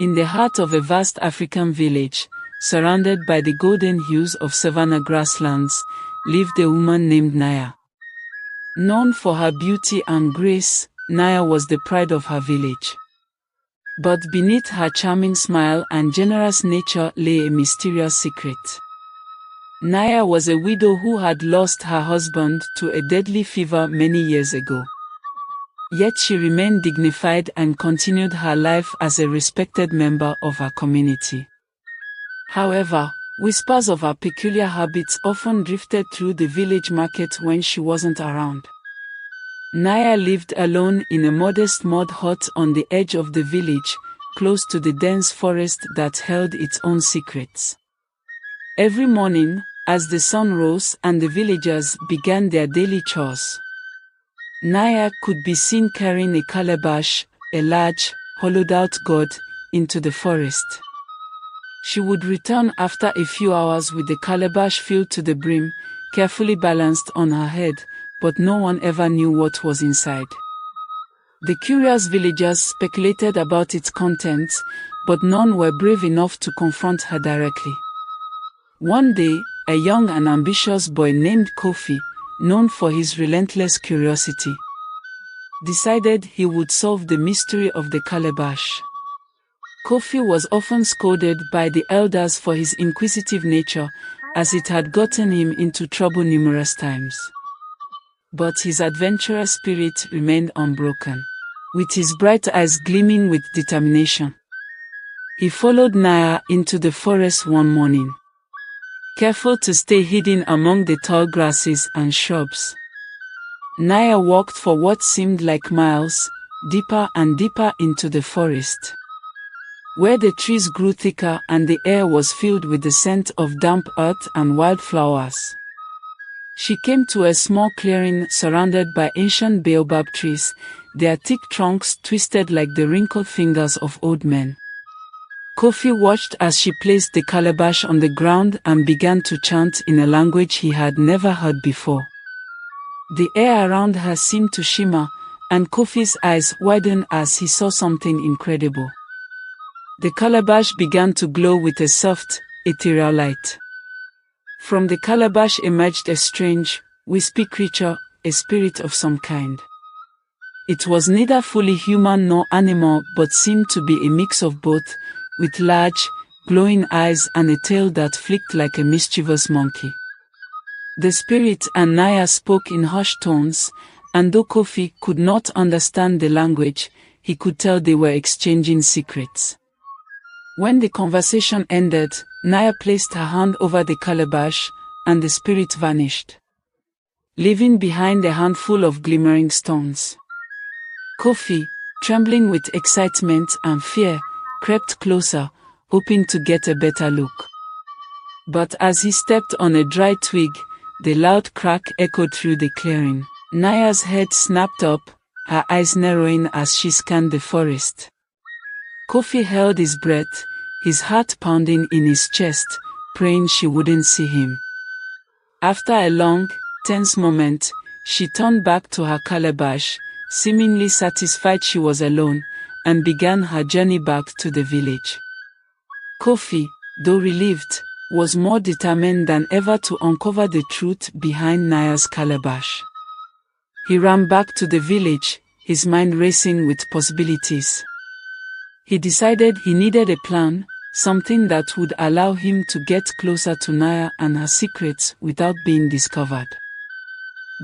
In the heart of a vast African village, surrounded by the golden hues of savanna grasslands, lived a woman named Nyah. Known for her beauty and grace, Nyah was the pride of her village. But beneath her charming smile and generous nature lay a mysterious secret. Nyah was a widow who had lost her husband to a deadly fever many years ago. Yet she remained dignified and continued her life as a respected member of her community. However, whispers of her peculiar habits often drifted through the village market when she wasn't around. Nyah lived alone in a modest mud hut on the edge of the village, close to the dense forest that held its own secrets. Every morning, as the sun rose and the villagers began their daily chores, Nyah could be seen carrying a calabash, a large, hollowed-out gourd, into the forest. She would return after a few hours with the calabash filled to the brim, carefully balanced on her head, but no one ever knew what was inside. The curious villagers speculated about its contents, but none were brave enough to confront her directly. One day, a young and ambitious boy named Kofi, known for his relentless curiosity, decided he would solve the mystery of the calabash. Kofi was often scolded by the elders for his inquisitive nature, as it had gotten him into trouble numerous times. But his adventurous spirit remained unbroken. With his bright eyes gleaming with determination, he followed Nyah into the forest one morning, careful to stay hidden among the tall grasses and shrubs. Nyah walked for what seemed like miles, deeper and deeper into the forest, where the trees grew thicker and the air was filled with the scent of damp earth and wildflowers. She came to a small clearing surrounded by ancient baobab trees, their thick trunks twisted like the wrinkled fingers of old men. Kofi watched as she placed the calabash on the ground and began to chant in a language he had never heard before. The air around her seemed to shimmer, and Kofi's eyes widened as he saw something incredible. The calabash began to glow with a soft, ethereal light. From the calabash emerged a strange, wispy creature, a spirit of some kind. It was neither fully human nor animal but seemed to be a mix of both, with large, glowing eyes and a tail that flicked like a mischievous monkey. The spirit and Nyah spoke in hushed tones, and though Kofi could not understand the language, he could tell they were exchanging secrets. When the conversation ended, Nyah placed her hand over the calabash, and the spirit vanished, leaving behind a handful of glimmering stones. Kofi, trembling with excitement and fear, crept closer, hoping to get a better look. But as he stepped on a dry twig, the loud crack echoed through the clearing. Nyah's head snapped up, her eyes narrowing as she scanned the forest. Kofi held his breath, his heart pounding in his chest, praying she wouldn't see him. After a long, tense moment, she turned back to her calabash, seemingly satisfied she was alone, and began her journey back to the village. Kofi, though relieved, was more determined than ever to uncover the truth behind Nyah's calabash. He ran back to the village, his mind racing with possibilities. He decided he needed a plan, something that would allow him to get closer to Nyah and her secrets without being discovered.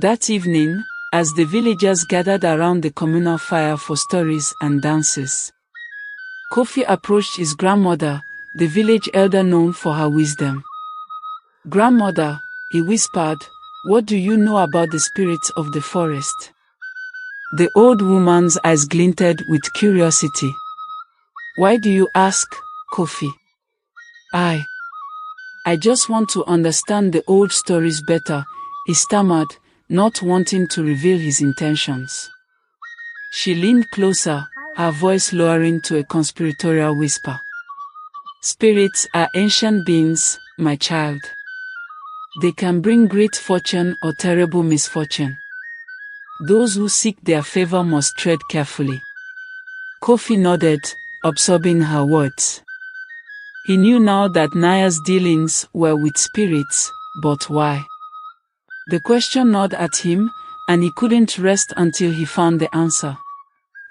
That evening, as the villagers gathered around the communal fire for stories and dances, Kofi approached his grandmother, the village elder known for her wisdom. "Grandmother," he whispered, "what do you know about the spirits of the forest?" The old woman's eyes glinted with curiosity. "Why do you ask, Kofi?" I just want to understand the old stories better," he stammered, not wanting to reveal his intentions. She leaned closer, her voice lowering to a conspiratorial whisper. "Spirits are ancient beings, my child. They can bring great fortune or terrible misfortune. Those who seek their favor must tread carefully." Kofi nodded, absorbing her words. He knew now that Nyah's dealings were with spirits, but why? The question gnawed at him, and he couldn't rest until he found the answer.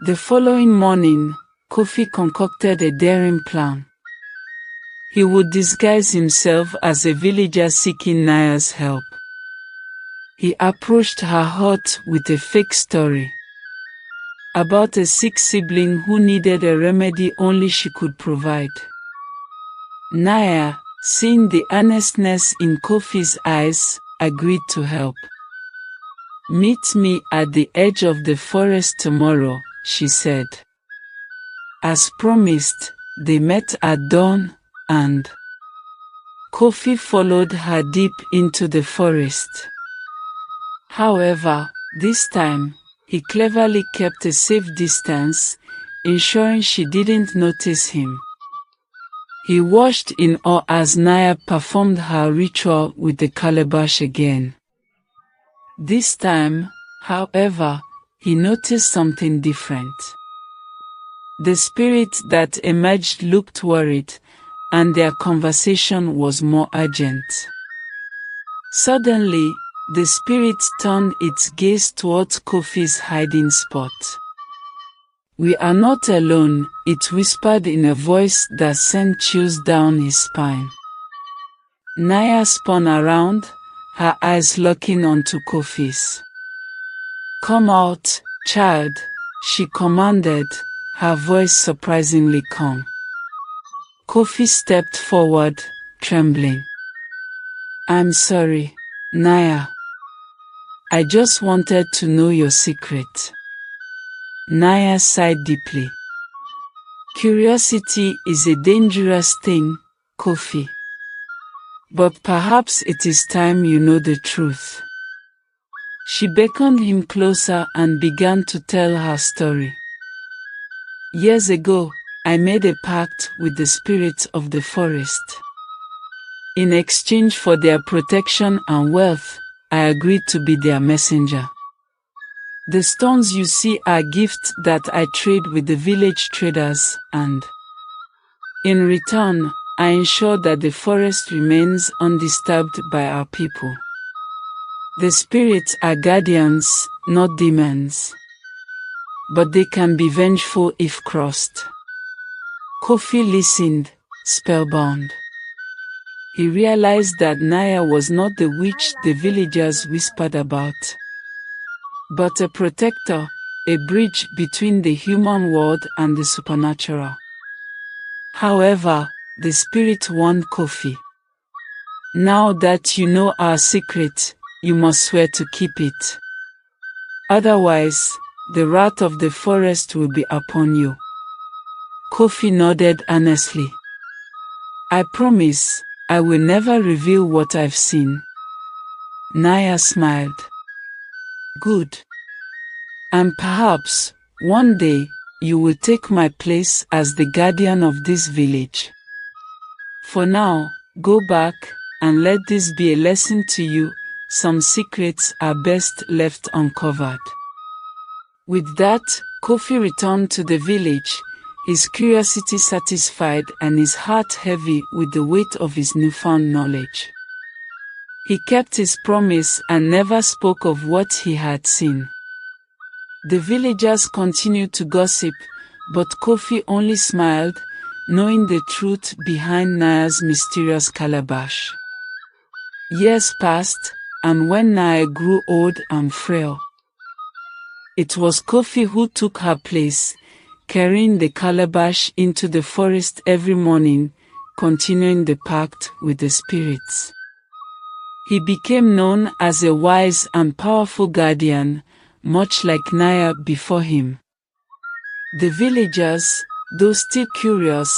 The following morning, Kofi concocted a daring plan. He would disguise himself as a villager seeking Nyah's help. He approached her hut with a fake story about a sick sibling who needed a remedy only she could provide. Nyah, seeing the earnestness in Kofi's eyes, agreed to help. "Meet me at the edge of the forest tomorrow," she said. As promised, they met at dawn, and Kofi followed her deep into the forest. However, this time, he cleverly kept a safe distance, ensuring she didn't notice him. He watched in awe as Nyah performed her ritual with the calabash again. This time, however, he noticed something different. The spirit that emerged looked worried, and their conversation was more urgent. Suddenly, the spirit turned its gaze towards Kofi's hiding spot. "We are not alone," it whispered in a voice that sent chills down his spine. Nyah spun around, her eyes locking onto Kofi's. "Come out, child," she commanded, her voice surprisingly calm. Kofi stepped forward, trembling. "I'm sorry, Nyah. I just wanted to know your secret." Nyah sighed deeply. "Curiosity is a dangerous thing, Kofi. But perhaps it is time you know the truth." She beckoned him closer and began to tell her story. "Years ago, I made a pact with the spirits of the forest. In exchange for their protection and wealth, I agreed to be their messenger. The stones you see are gifts that I trade with the village traders, and in return, I ensure that the forest remains undisturbed by our people. The spirits are guardians, not demons. But they can be vengeful if crossed." Kofi listened, spellbound. He realized that Nyah was not the witch the villagers whispered about, but a protector, a bridge between the human world and the supernatural. However, the spirit warned Kofi. "Now that you know our secret, you must swear to keep it. Otherwise, the wrath of the forest will be upon you." Kofi nodded earnestly. "I promise, I will never reveal what I've seen." Nyah smiled. "Good. And perhaps, one day, you will take my place as the guardian of this village. For now, go back, and let this be a lesson to you: some secrets are best left uncovered." With that, Kofi returned to the village, his curiosity satisfied and his heart heavy with the weight of his newfound knowledge. He kept his promise and never spoke of what he had seen. The villagers continued to gossip, but Kofi only smiled, knowing the truth behind Nyah's mysterious calabash. Years passed, and when Nyah grew old and frail, it was Kofi who took her place, carrying the calabash into the forest every morning, continuing the pact with the spirits. He became known as a wise and powerful guardian, much like Nyah before him. The villagers, though still curious,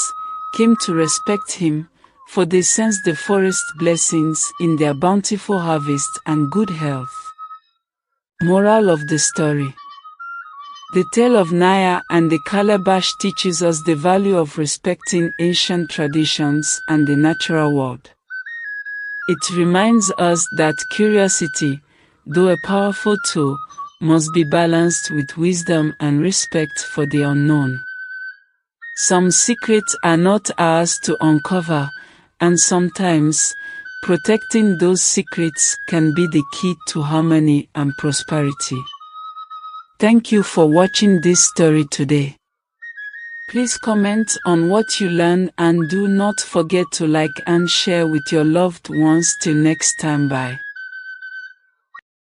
came to respect him, for they sensed the forest's blessings in their bountiful harvest and good health. Moral of the story: the tale of Nyah and the calabash teaches us the value of respecting ancient traditions and the natural world. It reminds us that curiosity, though a powerful tool, must be balanced with wisdom and respect for the unknown. Some secrets are not ours to uncover, and sometimes, protecting those secrets can be the key to harmony and prosperity. Thank you for watching this story today. Please comment on what you learned and do not forget to like and share with your loved ones. Till next time, bye.